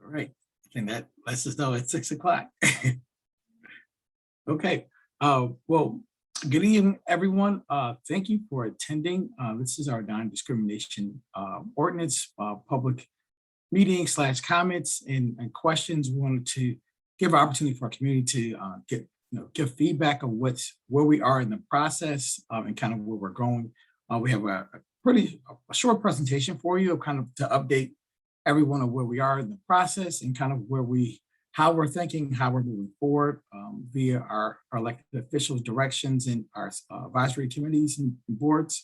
All right. I think that lets us know it's 6 o'clock. Okay. Well, good evening, everyone. Thank you for attending. This is our non-discrimination ordinance public meeting / comments and questions. We wanted to give opportunity for our community to give feedback on where we are in the process and kind of where we're going. We have a short presentation for you, kind of to update everyone on where we are in the process and kind of how we're thinking, how we're moving forward via our elected officials' directions and our advisory committees and boards.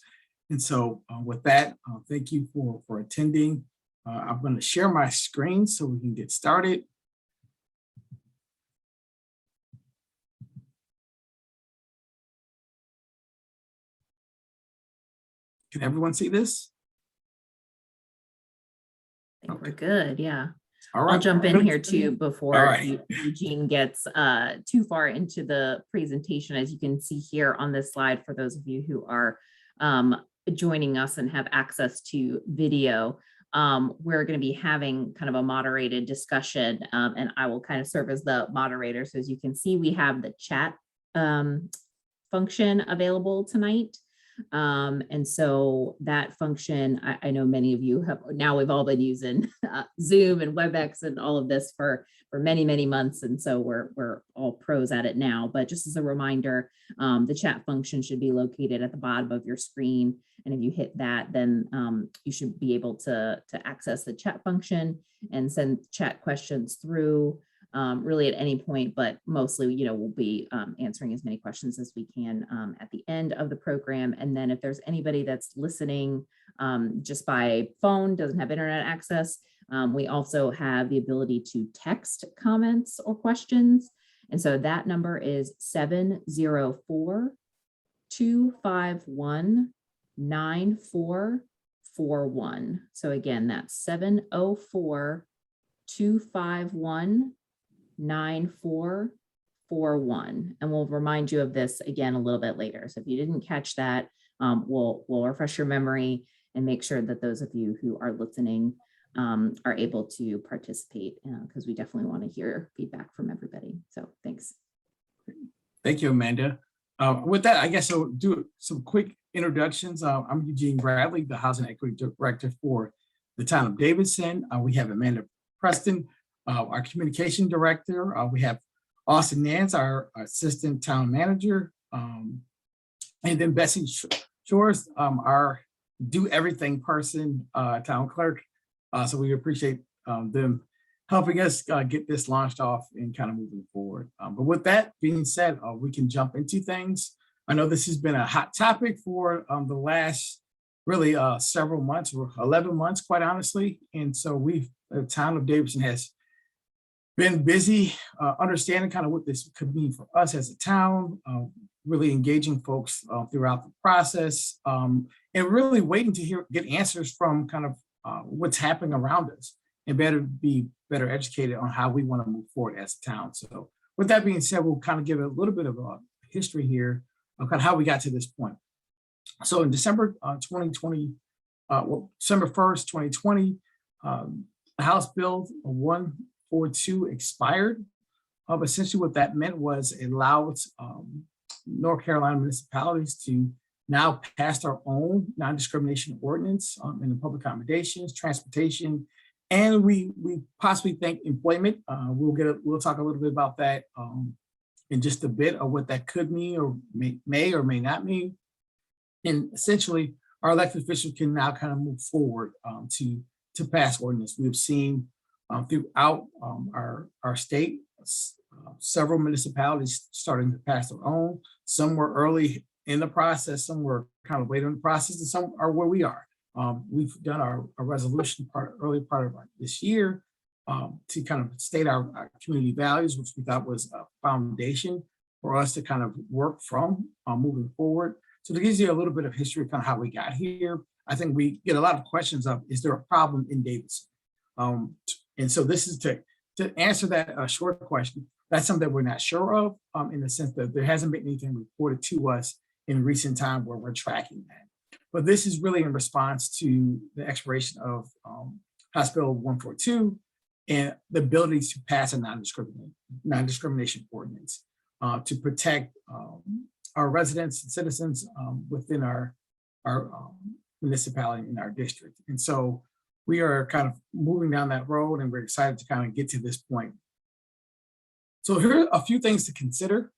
And so with that, thank you for attending. I'm going to share my screen so we can get started. Can everyone see this? I think we're good, yeah. All right. I'll jump in here too before Eugene gets too far into the presentation. As you can see here on this slide, for those of you who are joining us and have access to video, we're going to be having kind of a moderated discussion, and I will kind of serve as the moderator. So as you can see, we have the chat function available tonight. And so that function, I know many of you have, now we've all been using Zoom and WebEx and all of this for many, many months. And so we're all pros at it now, but just as a reminder, the chat function should be located at the bottom of your screen. And if you hit that, then you should be able to access the chat function and send chat questions through really at any point, but mostly, we'll be answering as many questions as we can at the end of the program. And then if there's anybody that's listening just by phone, doesn't have internet access, we also have the ability to text comments or questions. And so that number is 704-251-9441. So again, that's 704-251-9441. And we'll remind you of this again a little bit later. So if you didn't catch that, we'll refresh your memory and make sure that those of you who are listening are able to participate, because we definitely want to hear feedback from everybody. So thanks. Thank you, Amanda. With that, I guess I'll do some quick introductions. I'm Eugene Bradley, the Housing Equity Director for the town of Davidson. We have Amanda Preston, our communication director. We have Austin Nance, our assistant town manager. And then Bessie Shores, our do everything person, town clerk. So we appreciate them helping us get this launched off and kind of moving forward. But with that being said, we can jump into things. I know this has been a hot topic for the last really several months, or 11 months, quite honestly. And so the town of Davidson has been busy understanding kind of what this could mean for us as a town, really engaging folks throughout the process, and really waiting to get answers from kind of what's happening around us and be better educated on how we want to move forward as a town. So with that being said, we'll kind of give a little bit of a history here of kind of how we got to this point. So in December 2020, December 1st, 2020, the House Bill 142 expired. Essentially what that meant was it allowed North Carolina municipalities to now pass their own non-discrimination ordinance in the public accommodations, transportation, and we possibly think employment. We'll talk a little bit about that in just a bit of what that could mean or may or may not mean. And essentially, our elected officials can now kind of move forward to pass ordinance. We've seen throughout our state, several municipalities starting to pass their own. Some were early in the process, some were kind of later in the process, and some are where we are. We've done our resolution early part of this year to kind of state our community values, which we thought was a foundation for us to kind of work from moving forward. So to give you a little bit of history of kind of how we got here, I think we get a lot of questions of, is there a problem in Davidson? And so this is to answer that short question. That's something that we're not sure of in the sense that there hasn't been anything reported to us in recent time where we're tracking that. But this is really in response to the expiration of House Bill 142 and the ability to pass a non-discrimination ordinance to protect our residents and citizens within our municipality in our district. And so we are kind of moving down that road, and we're excited to kind of get to this point. So here are a few things to consider.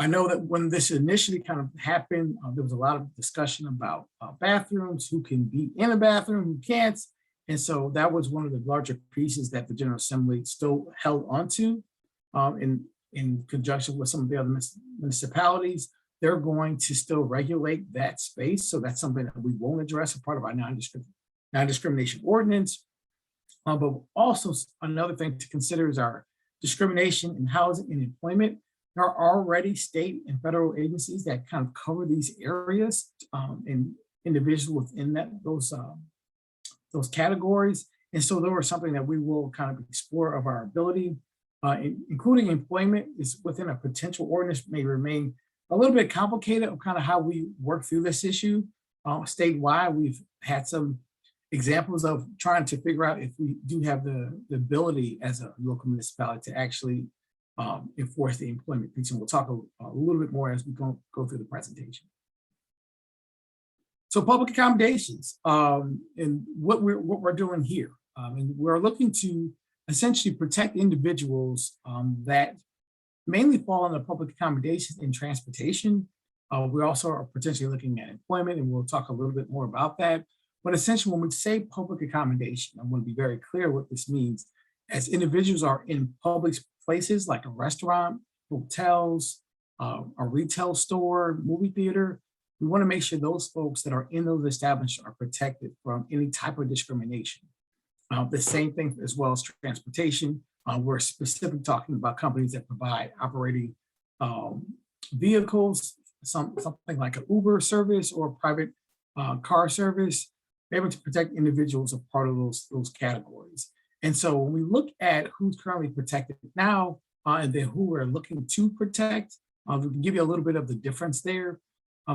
I know that when this initially kind of happened, there was a lot of discussion about bathrooms, who can be in a bathroom, who can't. And so that was one of the larger pieces that the General Assembly still held onto in conjunction with some of the other municipalities. They're going to still regulate that space. So that's something that we won't address as part of our non-discrimination ordinance. But also another thing to consider is our discrimination in housing and employment. There are already state and federal agencies that kind of cover these areas and individuals within those categories. And so there was something that we will kind of explore of our ability, including employment is within a potential ordinance may remain a little bit complicated of kind of how we work through this issue. Statewide, we've had some examples of trying to figure out if we do have the ability as a local municipality to actually enforce the employment piece. And we'll talk a little bit more as we go through the presentation. So public accommodations and what we're doing here. And we're looking to essentially protect individuals that mainly fall under public accommodations and transportation. We also are potentially looking at employment, and we'll talk a little bit more about that. But essentially, when we say public accommodation, I want to be very clear what this means. As individuals are in public places like a restaurant, hotels, a retail store, movie theater, we want to make sure those folks that are in those establishments are protected from any type of discrimination. The same thing as well as transportation. We're specifically talking about companies that provide operating vehicles, something like an Uber service or private car service, able to protect individuals as part of those categories. And so when we look at who's currently protected now and then who we're looking to protect, we can give you a little bit of the difference there.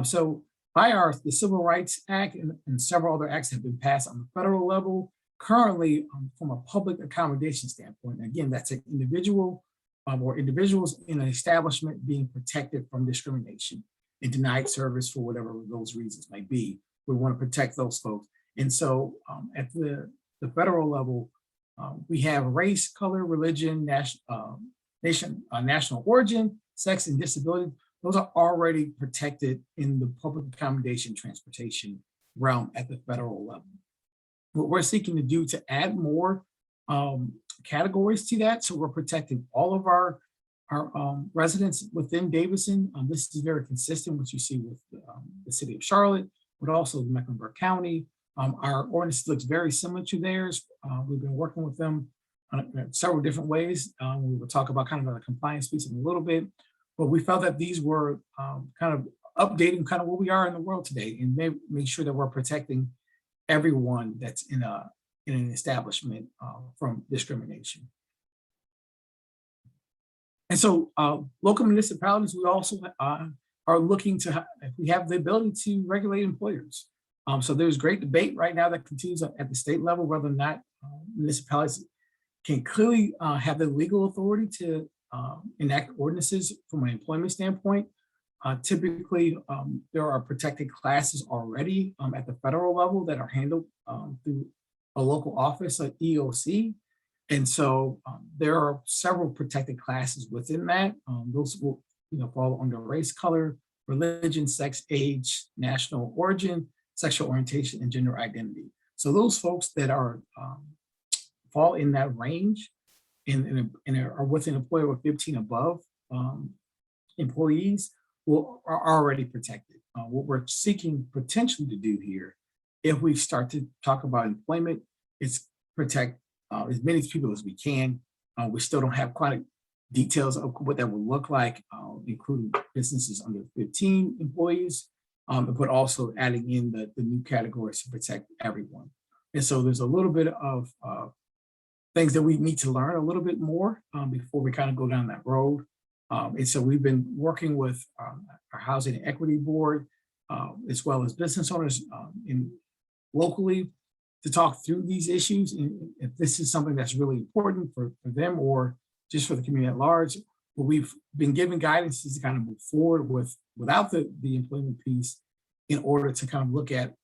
So by the Civil Rights Act and several other acts have been passed on the federal level. Currently, from a public accommodation standpoint, again, that's an individual or individuals in an establishment being protected from discrimination and denied service for whatever those reasons might be. We want to protect those folks. And so at the federal level, we have race, color, religion, national origin, sex, and disability. Those are already protected in the public accommodation transportation realm at the federal level. What we're seeking to do to add more categories to that, so we're protecting all of our residents within Davidson. This is very consistent with what you see with the city of Charlotte, but also Mecklenburg County. Our ordinance looks very similar to theirs. We've been working with them in several different ways. We will talk about kind of the compliance piece in a little bit, but we felt that these were kind of updating kind of where we are in the world today and make sure that we're protecting everyone that's in an establishment from discrimination. And so local municipalities, we also are looking to, if we have the ability to regulate employers. So there's great debate right now that continues at the state level, whether or not municipalities can clearly have the legal authority to enact ordinances from an employment standpoint. Typically, there are protected classes already at the federal level that are handled through a local office like EOC. And so there are several protected classes within that. Those will fall under race, color, religion, sex, age, national origin, sexual orientation, and gender identity. So those folks that are fall in that range and are with an employer with 15 above employees are already protected. What we're seeking potentially to do here, if we start to talk about employment, is protect as many people as we can. We still don't have quite details of what that will look like, including businesses under 15 employees, but also adding in the new categories to protect everyone. And so there's a little bit of things that we need to learn a little bit more before we kind of go down that road. And so we've been working with our Housing and Equity Board, as well as business owners locally to talk through these issues, and if this is something that's really important for them or just for the community at large. What we've been given guidance is to kind of move forward without the employment piece in order to kind of look at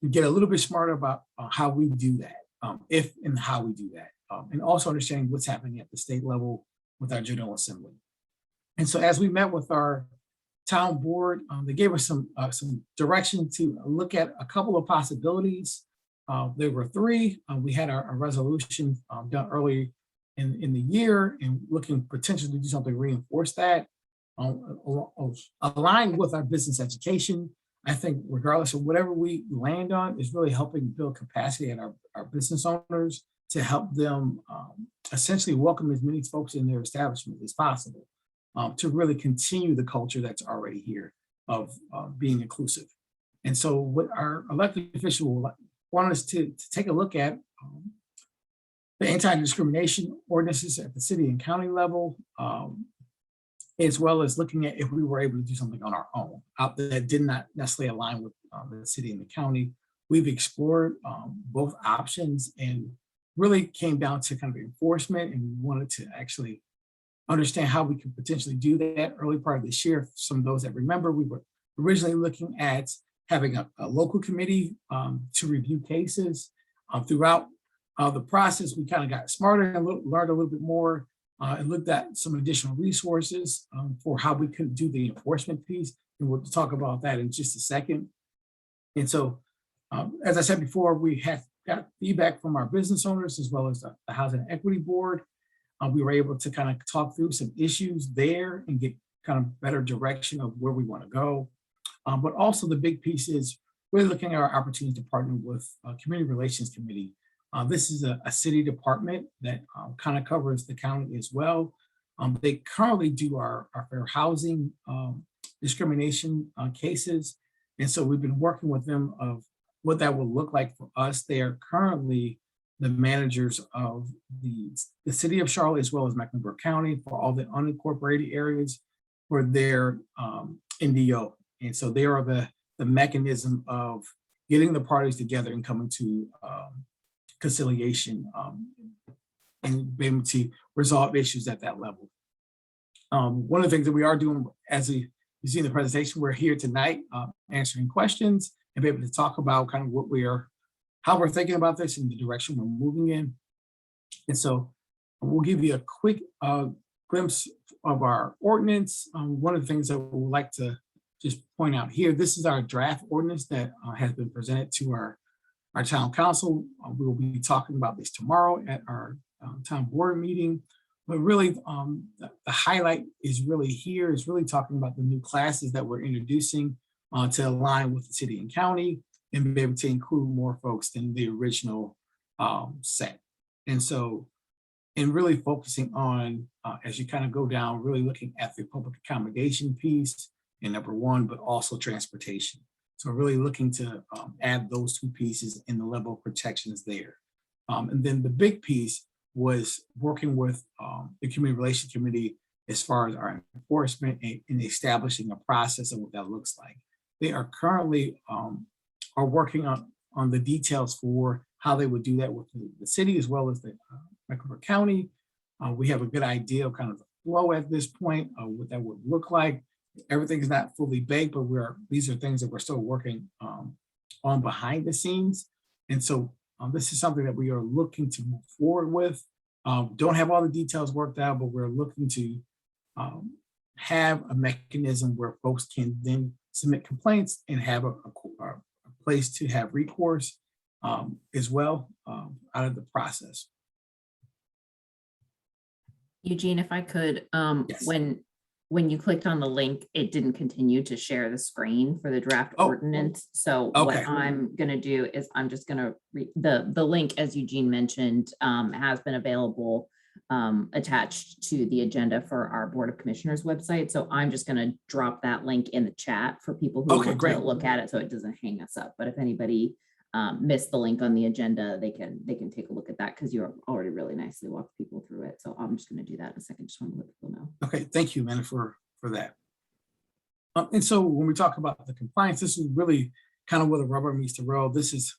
and get a little bit smarter about how we do that, if and how we do that, and also understanding what's happening at the state level with our General Assembly. And so as we met with our town board, they gave us some direction to look at a couple of possibilities. There were three. We had our resolution done early in the year and looking potentially to do something to reinforce that, aligned with our business education. I think regardless of whatever we land on is really helping build capacity at our business owners to help them essentially welcome as many folks in their establishment as possible, to really continue the culture that's already here of being inclusive. And so what our elected official want us to take a look at the anti-discrimination ordinances at the city and county level, as well as looking at if we were able to do something on our own that did not necessarily align with the city and the county. We've explored both options and really came down to kind of enforcement, and we wanted to actually understand how we could potentially do that early part of this year. Some of those that remember, we were originally looking at having a local committee to review cases. Throughout the process, we kind of got smarter and learned a little bit more and looked at some additional resources for how we could do the enforcement piece. And we'll talk about that in just a second. And so, as I said before, we have got feedback from our business owners as well as the Housing and Equity Board. We were able to kind of talk through some issues there and get kind of better direction of where we want to go. But also the big piece is really looking at our opportunity to partner with Community Relations Committee. This is a city department that kind of covers the county as well. They currently do our fair housing discrimination cases. And so we've been working with them of what that will look like for us. They are currently the managers of the city of Charlotte as well as Mecklenburg County for all the unincorporated areas for their NDO. And so they are the mechanism of getting the parties together and coming to conciliation and being able to resolve issues at that level. One of the things that we are doing, as you see in the presentation, we're here tonight answering questions and be able to talk about kind of how we're thinking about this and the direction we're moving in. And so we'll give you a quick glimpse of our ordinance. One of the things that we would like to just point out here, this is our draft ordinance that has been presented to our town council. We will be talking about this tomorrow at our town board meeting. But really, the highlight is really here, is really talking about the new classes that we're introducing to align with the city and county and be able to include more folks than the original set. And so, and really focusing on, as you kind of go down, really looking at the public accommodation piece in number one, but also transportation. So really looking to add those two pieces in the level of protections there. And then the big piece was working with the Community Relations Committee as far as our enforcement and establishing a process of what that looks like. They are currently are working on the details for how they would do that with the city as well as the Mecklenburg County. We have a good idea of kind of the flow at this point of what that would look like. Everything is not fully baked, but these are things that we're still working on behind the scenes. And so this is something that we are looking to move forward with. Don't have all the details worked out, but we're looking to have a mechanism where folks can then submit complaints and have a place to have recourse as well out of the process. Eugene, if I could, Yes. When you clicked on the link, it didn't continue to share the screen for the draft ordinance. So what I'm going to do is I'm just going to read the link, as Eugene mentioned, has been available attached to the agenda for our Board of Commissioners website. So I'm just going to drop that link in the chat for people who want to look at it so it doesn't hang us up. But if anybody missed the link on the agenda, they can take a look at that because you already really nicely walked people through it. So I'm just going to do that in a second. Just want to let people know. Okay, thank you, Amanda, for that. And so when we talk about the compliance, this is really kind of where the rubber meets the road. This is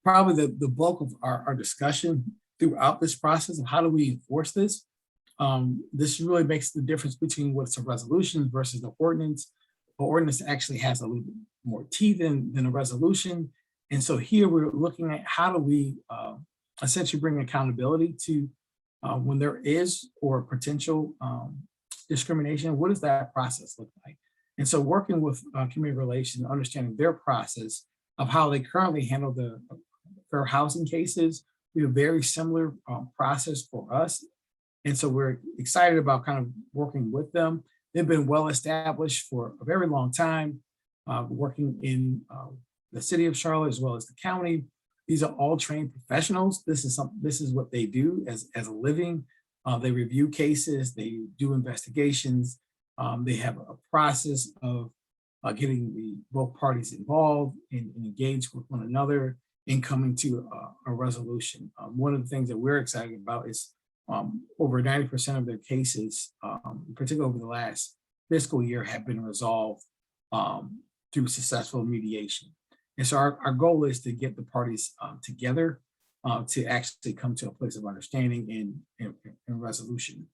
probably the bulk of our discussion throughout this process of how do we enforce this. This really makes the difference between what's a resolution versus the ordinance. The ordinance actually has a little bit more teeth than a resolution. And so here we're looking at how do we essentially bring accountability to when there is or potential discrimination, what does that process look like? And so working with community relations, understanding their process of how they currently handle the fair housing cases, we have a very similar process for us. And so we're excited about kind of working with them. They've been well established for a very long time, working in the city of Charlotte as well as the county. These are all trained professionals. This is what they do as a living. They review cases, they do investigations. They have a process of getting both parties involved and engaged with one another in coming to a resolution. One of the things that we're excited about is over 90% of their cases, particularly over the last fiscal year, have been resolved through successful mediation. And so our goal is to get the parties together to actually come to a place of understanding and resolution.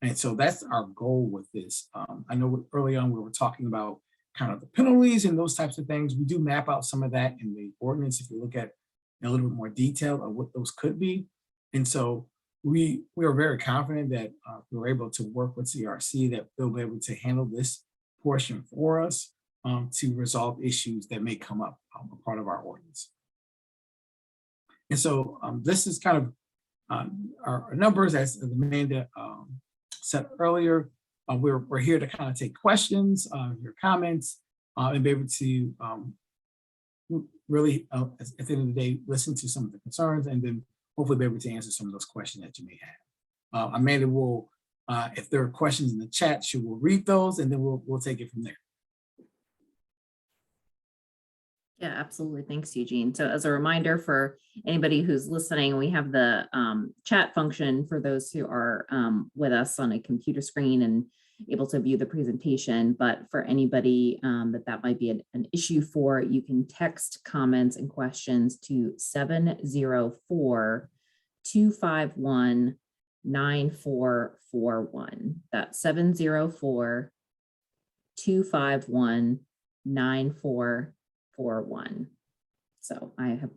And so that's our goal with this. I know early on we were talking about kind of the penalties and those types of things. We do map out some of that in the ordinance if you look at in a little bit more detail of what those could be. And so we are very confident that we were able to work with CRC, that they'll be able to handle this portion for us to resolve issues that may come up a part of our ordinance. And so this is kind of our numbers, as Amanda said earlier. We're here to kind of take questions, your comments, and be able to really, at the end of the day, listen to some of the concerns and then hopefully be able to answer some of those questions that you may have. Amanda will, if there are questions in the chat, she will read those and then we'll take it from there. Yeah, absolutely. Thanks, Eugene. So as a reminder for anybody who's listening, we have the chat function for those who are with us on a computer screen and able to view the presentation. But for anybody that might be an issue for, you can text comments and questions to 704-251-9441. That's 704-251-9441. So I have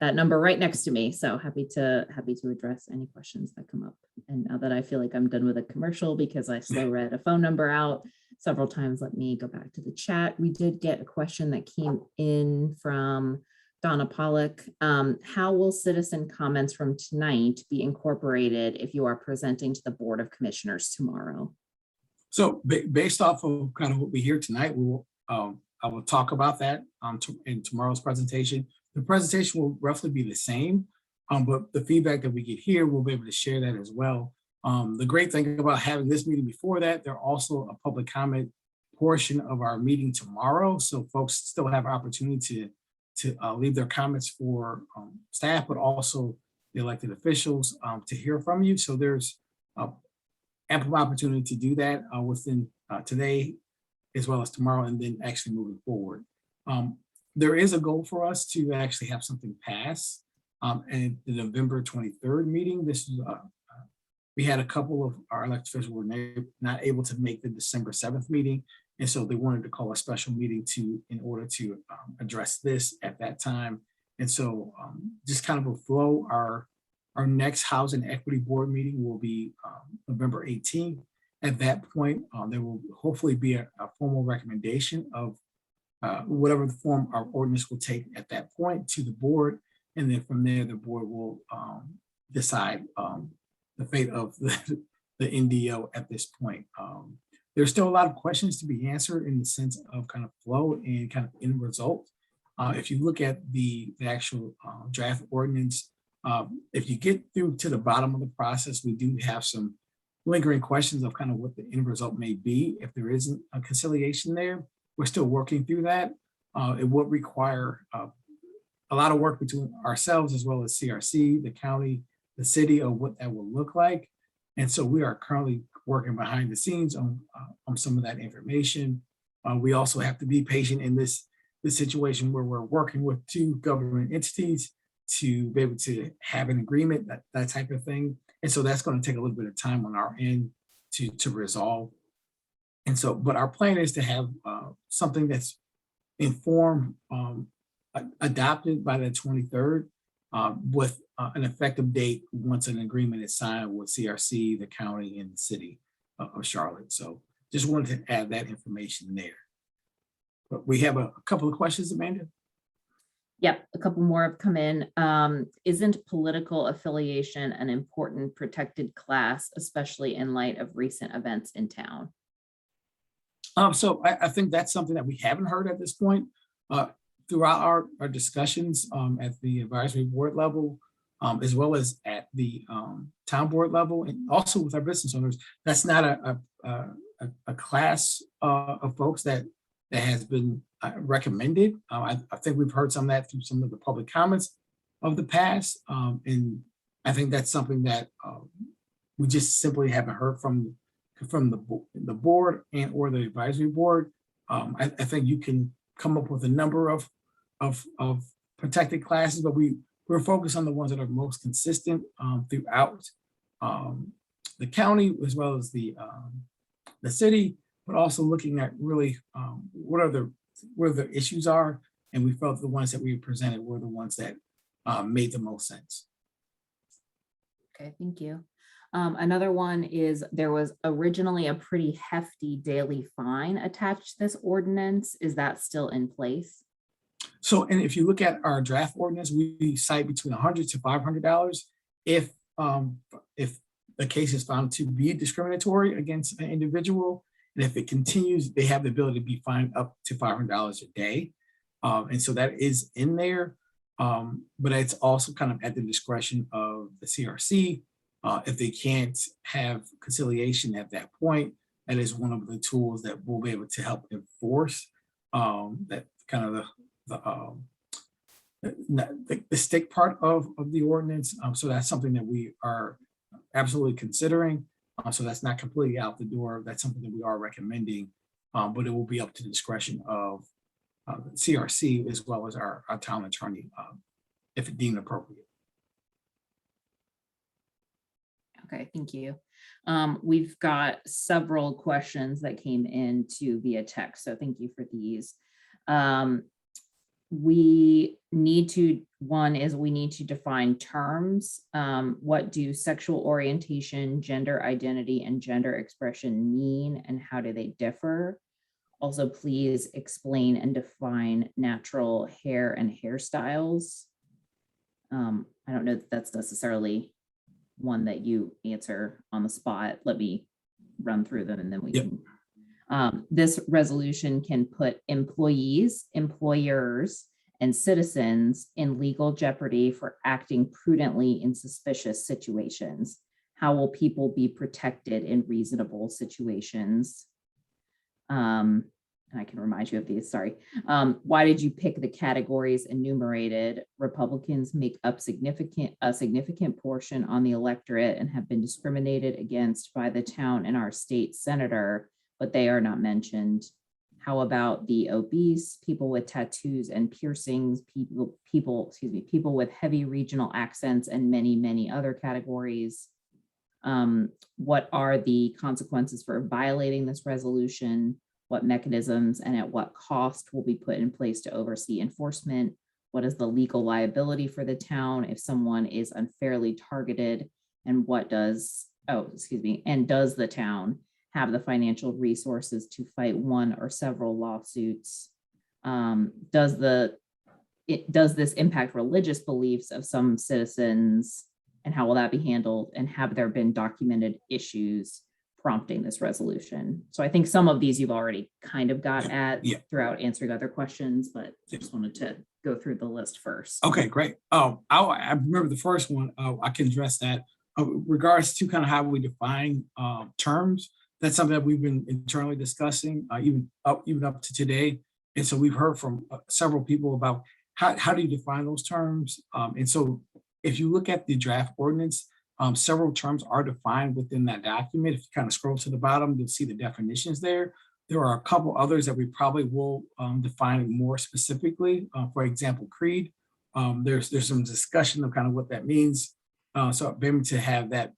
that number right next to me. So happy to address any questions that come up. And now that I feel like I'm done with a commercial because I slow read a phone number out several times, let me go back to the chat. We did get a question that came in from Donna Pollock. How will citizen comments from tonight be incorporated if you are presenting to the Board of Commissioners tomorrow? So based off of kind of what we hear tonight, I will talk about that in tomorrow's presentation. The presentation will roughly be the same, but the feedback that we get here, we'll be able to share that as well. The great thing about having this meeting before that, there's also a public comment portion of our meeting tomorrow. So folks still have opportunity to leave their comments for staff, but also the elected officials to hear from you. So there's ample opportunity to do that within today, as well as tomorrow, and then actually moving forward. There is a goal for us to actually have something pass at the November 23rd meeting. This is we had a couple of our elected officials were not able to make the December 7th meeting, and so they wanted to call a special meeting in order to address this at that time. And so just kind of a flow, our next Housing Equity Board meeting will be November 18th. At that point, there will hopefully be a formal recommendation of whatever the form our ordinance will take at that point to the board. And then from there, the board will decide the fate of the NDO at this point. There's still a lot of questions to be answered in the sense of kind of flow and kind of end result. If you look at the actual draft ordinance, if you get through to the bottom of the process, we do have some lingering questions of kind of what the end result may be. If there isn't a conciliation there, we're still working through that. It would require a lot of work between ourselves as well as CRC, the county, the city, of what that will look like. And so we are currently working behind the scenes on some of that information. We also have to be patient in this situation where we're working with two government entities to be able to have an agreement, that type of thing. And so that's going to take a little bit of time on our end to resolve. And so, but our plan is to have something that's informed, adopted by the 23rd, with an effective date once an agreement is signed with CRC, the county, and the city of Charlotte. So just wanted to add that information there. But we have a couple of questions, Amanda. Yep, a couple more have come in. Isn't political affiliation an important protected class, especially in light of recent events in town? So I think that's something that we haven't heard at this point. Throughout our discussions at the advisory board level, as well as at the town board level, and also with our business owners, that's not a class of folks that has been recommended. I think we've heard some of that through some of the public comments of the past. And I think that's something that we just simply haven't heard from the board and or the advisory board. I think you can come up with a number of protected classes, but we're focused on the ones that are most consistent throughout the county as well as the city, but also looking at really where the issues are. And we felt the ones that we presented were the ones that made the most sense. Okay, thank you. Another one is there was originally a pretty hefty daily fine attached to this ordinance. Is that still in place? So, and if you look at our draft ordinance, we cite between $100 to $500 if the case is found to be discriminatory against an individual. And if it continues, they have the ability to be fined up to $500 a day. And so that is in there. But it's also kind of at the discretion of the CRC. If they can't have conciliation at that point, that is one of the tools that we'll be able to help enforce that kind of the stick part of the ordinance. So that's something that we are absolutely considering. So that's not completely out the door. That's something that we are recommending, but it will be up to the discretion of the CRC as well as our town attorney if deemed appropriate. Okay, thank you. We've got several questions that came in via text, so thank you for these. We need to define terms. What do sexual orientation, gender identity, and gender expression mean, and how do they differ? Also, please explain and define natural hair and hairstyles. I don't know if that's necessarily one that you answer on the spot. Let me run through them and then we can. This resolution can put employees, employers, and citizens in legal jeopardy for acting prudently in suspicious situations. How will people be protected in reasonable situations? And I can remind you of these, sorry. Why did you pick the categories enumerated? Republicans make up a significant portion on the electorate and have been discriminated against by the town and our state senator, but they are not mentioned. How about the obese, people with tattoos and piercings, people with heavy regional accents, and many, many other categories? What are the consequences for violating this resolution? What mechanisms and at what cost will be put in place to oversee enforcement? What is the legal liability for the town if someone is unfairly targeted? And does the town have the financial resources to fight one or several lawsuits? Does this impact religious beliefs of some citizens, and how will that be handled? And have there been documented issues prompting this resolution? So I think some of these you've already kind of got at throughout answering other questions, but I just wanted to go through the list first. Okay, great. I remember the first one. I can address that. Regards to kind of how we define terms, that's something that we've been internally discussing, even up to today. And so we've heard from several people about how do you define those terms. And so if you look at the draft ordinance, several terms are defined within that document. If you kind of scroll to the bottom, you'll see the definitions there. There are a couple others that we probably will define more specifically. For example, creed. There's some discussion of kind of what that means. So maybe to have that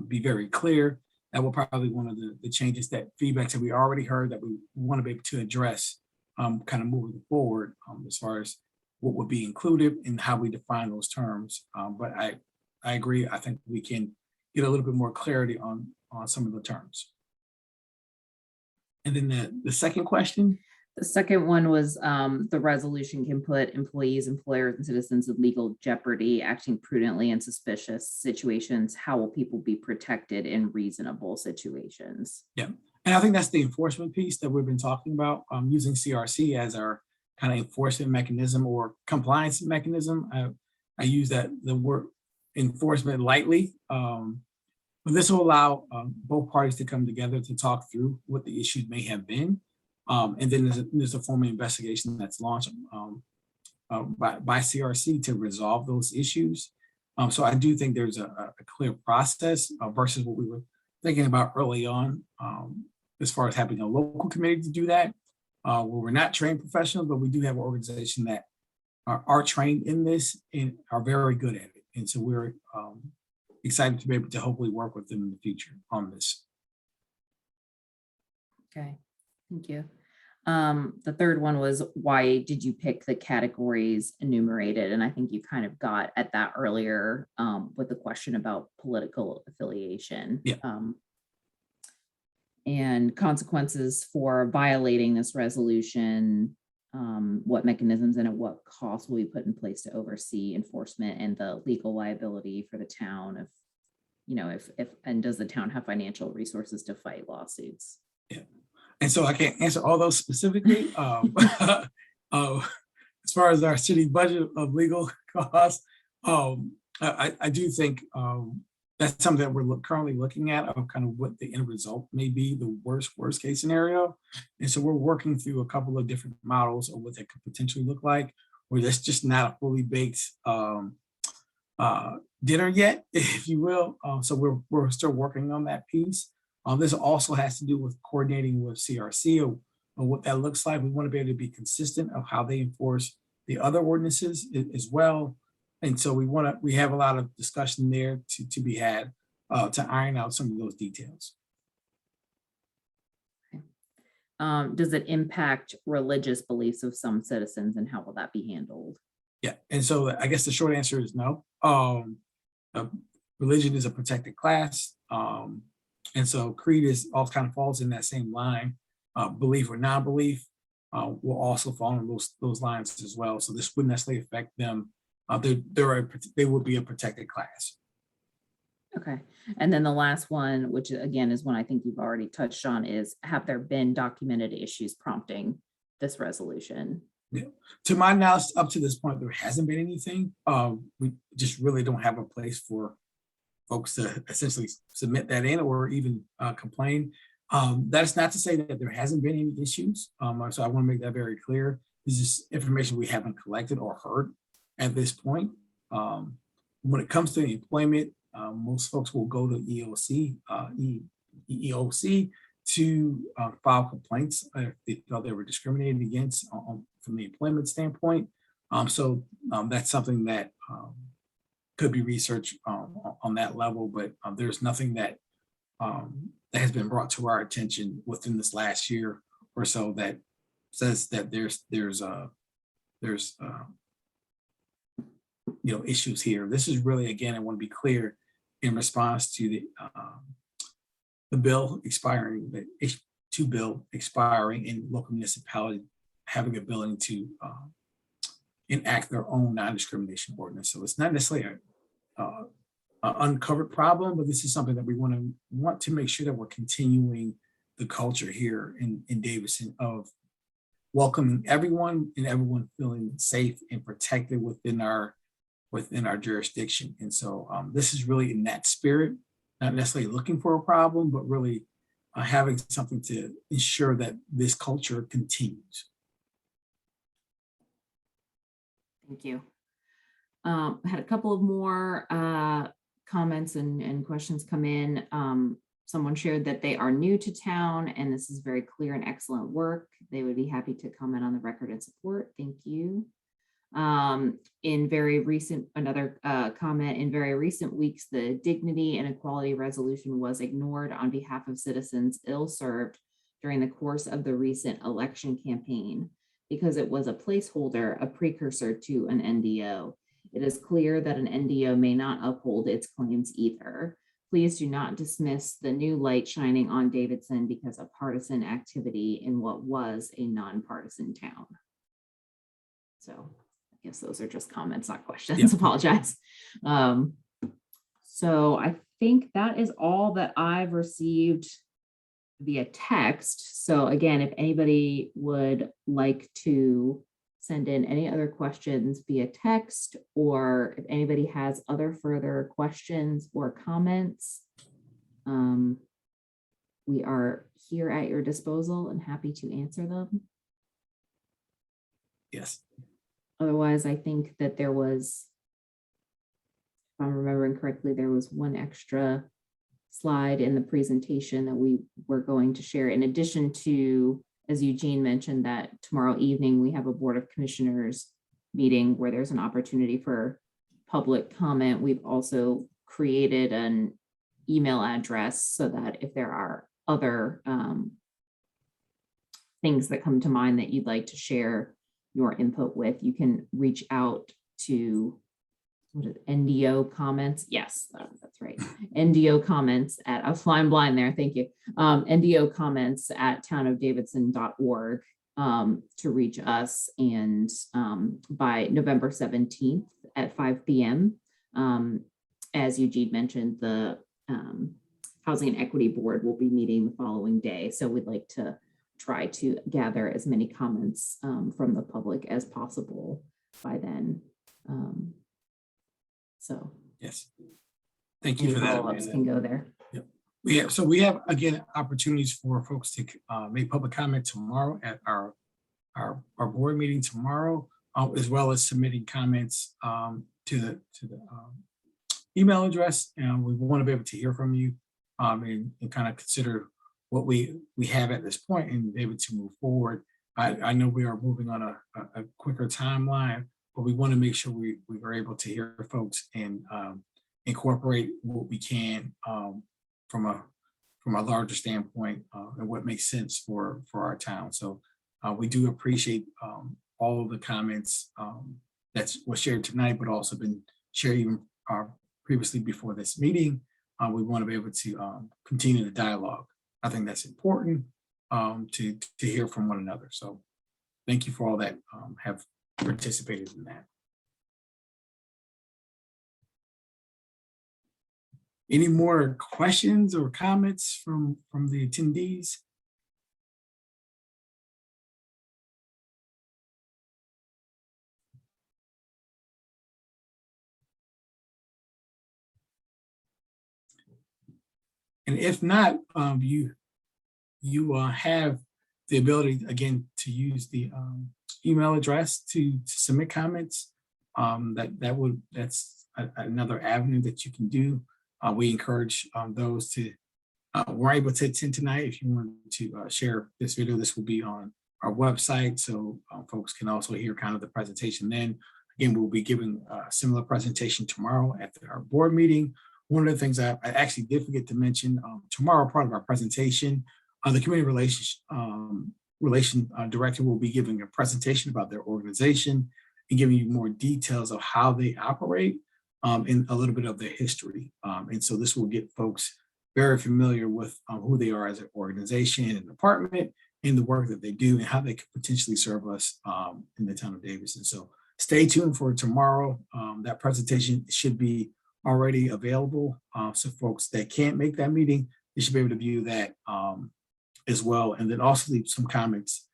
be very clear, that will probably one of the changes, that feedback that we already heard that we want to be able to address kind of moving forward as far as what would be included and how we define those terms. But I agree. I think we can get a little bit more clarity on some of the terms. And then the second question. The second one was the resolution can put employees, employers, and citizens in legal jeopardy, acting prudently in suspicious situations. How will people be protected in reasonable situations? Yeah, and I think that's the enforcement piece that we've been talking about, using CRC as our kind of enforcement mechanism or compliance mechanism. I use the word enforcement lightly. But this will allow both parties to come together to talk through what the issues may have been. And then there's a formal investigation that's launched by CRC to resolve those issues. So I do think there's a clear process versus what we were thinking about early on, as far as having a local committee to do that, where we're not trained professionals, but we do have an organization that are trained in this and are very good at it. And so we're excited to be able to hopefully work with them in the future on this. Okay, thank you. The third one was, why did you pick the categories enumerated? And I think you kind of got at that earlier with the question about political affiliation. Yeah. And consequences for violating this resolution, what mechanisms and at what cost will be put in place to oversee enforcement and the legal liability for the town and does the town have financial resources to fight lawsuits? Yeah. And so I can't answer all those specifically. As far as our city budget of legal costs, I do think that's something that we're currently looking at, of kind of what the end result may be, the worst case scenario. And so we're working through a couple of different models of what that could potentially look like, where that's just not a fully baked dinner yet, if you will. So we're still working on that piece. This also has to do with coordinating with CRC or what that looks like. We want to be able to be consistent of how they enforce the other ordinances as well. And so we have a lot of discussion there to be had to iron out some of those details. Okay. Does it impact religious beliefs of some citizens, and how will that be handled? Yeah, and so I guess the short answer is no. Religion is a protected class. And so creed all kind of falls in that same line. Belief or non-belief will also fall in those lines as well. So this wouldn't necessarily affect them. They would be a protected class. Okay. And then the last one, which again is one I think you've already touched on, is, have there been documented issues prompting this resolution? Yeah. To my knowledge, up to this point, there hasn't been anything. We just really don't have a place for folks to essentially submit that in or even complain. That's not to say that there hasn't been any issues. So I want to make that very clear. This is information we haven't collected or heard at this point. When it comes to employment, most folks will go to EEOC to file complaints if they felt they were discriminated against from the employment standpoint. So that's something that could be researched on that level, but there's nothing that has been brought to our attention within this last year or so that says that there's issues here. This is really, again, I want to be clear, in response to the bill expiring, the H2 bill expiring, and local municipality having the ability to enact their own non-discrimination ordinance. So it's not necessarily an uncovered problem, but this is something that we want to make sure that we're continuing the culture here in Davidson of welcoming everyone and everyone feeling safe and protected within our jurisdiction. And so this is really in that spirit, not necessarily looking for a problem, but really having something to ensure that this culture continues. Thank you. I had a couple of more comments and questions come in. Someone shared that they are new to town, and this is very clear and excellent work. They would be happy to comment on the record and support. Thank you. In very recent, another comment, in very recent weeks, the dignity and equality resolution was ignored on behalf of citizens ill-served during the course of the recent election campaign because it was a placeholder, a precursor to an NDO. It is clear that an NDO may not uphold its claims either. Please do not dismiss the new light shining on Davidson because of partisan activity in what was a nonpartisan town. So I guess those are just comments, not questions. Yep. Apologize. So I think that is all that I've received via text. So again, if anybody would like to send in any other questions via text, or if anybody has other further questions or comments, we are here at your disposal and happy to answer them. Yes. Otherwise, I think that there was, if I'm remembering correctly, there was one extra slide in the presentation that we were going to share, in addition to, as Eugene mentioned, that tomorrow evening we have a Board of Commissioners meeting where there's an opportunity for public comment. We've also created an email address so that if there are other things that come to mind that you'd like to share your input with, you can reach out to, what is it, NDO comments? Yes, that's right. NDO comments at, I was flying blind there, thank you. NDO comments at townofdavidson.org to reach us, and by November 17th at 5 p.m. As Eugene mentioned, the Housing and Equity Board will be meeting the following day. So we'd like to try to gather as many comments from the public as possible by then. So yes, thank you for that. Follow-ups can go there. Yep. We have again opportunities for folks to make public comment tomorrow at our board meeting tomorrow, as well as submitting comments to the email address. And we want to be able to hear from you and kind of consider what we have at this point and be able to move forward. I know we are moving on a quicker timeline, but we want to make sure we are able to hear folks and incorporate what we can from a larger standpoint and what makes sense for our town. So we do appreciate all of the comments that was shared tonight, but also been shared even previously before this meeting. We want to be able to continue the dialogue. I think that's important to hear from one another. So thank you for all that have participated in that. Any more questions or comments from the attendees? And if not, you have the ability again to use the email address to submit comments. That's another avenue that you can do. We encourage those to were able to attend tonight. If you want to share this video, this will be on our website, so folks can also hear kind of the presentation. Then again, we'll be giving a similar presentation tomorrow at our board meeting. One of the things I actually did forget to mention, tomorrow, part of our presentation, the community relation director will be giving a presentation about their organization and giving you more details of how they operate and a little bit of their history. And so this will get folks very familiar with who they are as an organization and department and the work that they do and how they could potentially serve us in the town of Davidson. So stay tuned for tomorrow. That presentation should be already available. So folks that can't make that meeting, they should be able to view that as well. And then also leave some comments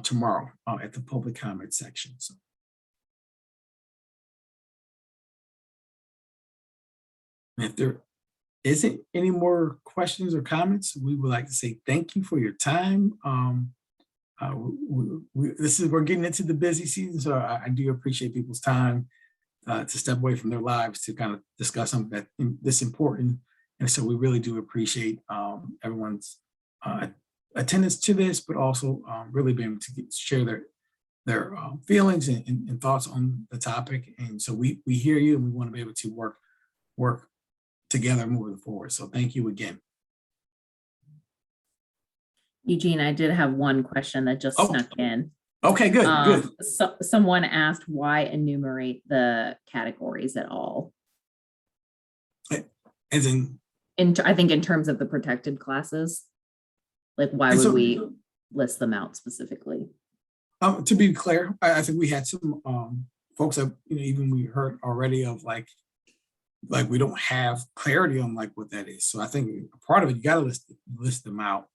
tomorrow at the public comment section. So. If there isn't any more questions or comments, we would like to say thank you for your time. We're getting into the busy season, so I do appreciate people's time to step away from their lives to kind of discuss something that's important. And so we really do appreciate everyone's attendance to this, but also really being able to share feelings and thoughts on the topic. And so we hear you, and we want to be able to work together moving forward. So thank you again. Eugene, I did have one question that just snuck in. Okay, good. So someone asked why enumerate the categories at all? As in, I think in terms of the protected classes, like why would we list them out specifically? To be clear, I think we had some folks that, even we heard already of like we don't have clarity on like what that is. So I think part of it, you got to list them out.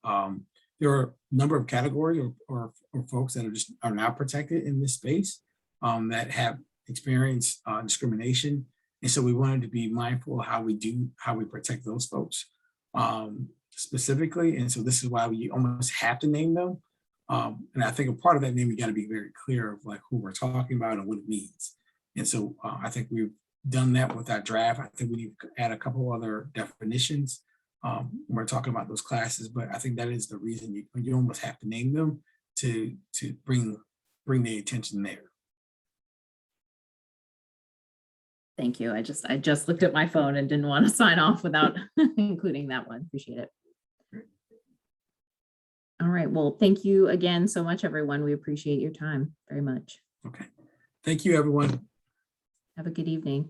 There are a number of categories or folks that are not protected in this space that have experienced discrimination. And so we wanted to be mindful of how we protect those folks specifically. And so this is why we almost have to name them. And I think a part of that name, we got to be very clear of like who we're talking about and what it means. And so I think we've done that with that draft. I think we need to add a couple other definitions when we're talking about those classes, but I think that is the reason you almost have to name them to bring the attention there. Thank you. I just looked at my phone and didn't want to sign off without including that one. Appreciate it. All right. Well, thank you again so much, everyone. We appreciate your time very much. Okay. Thank you, everyone. Have a good evening.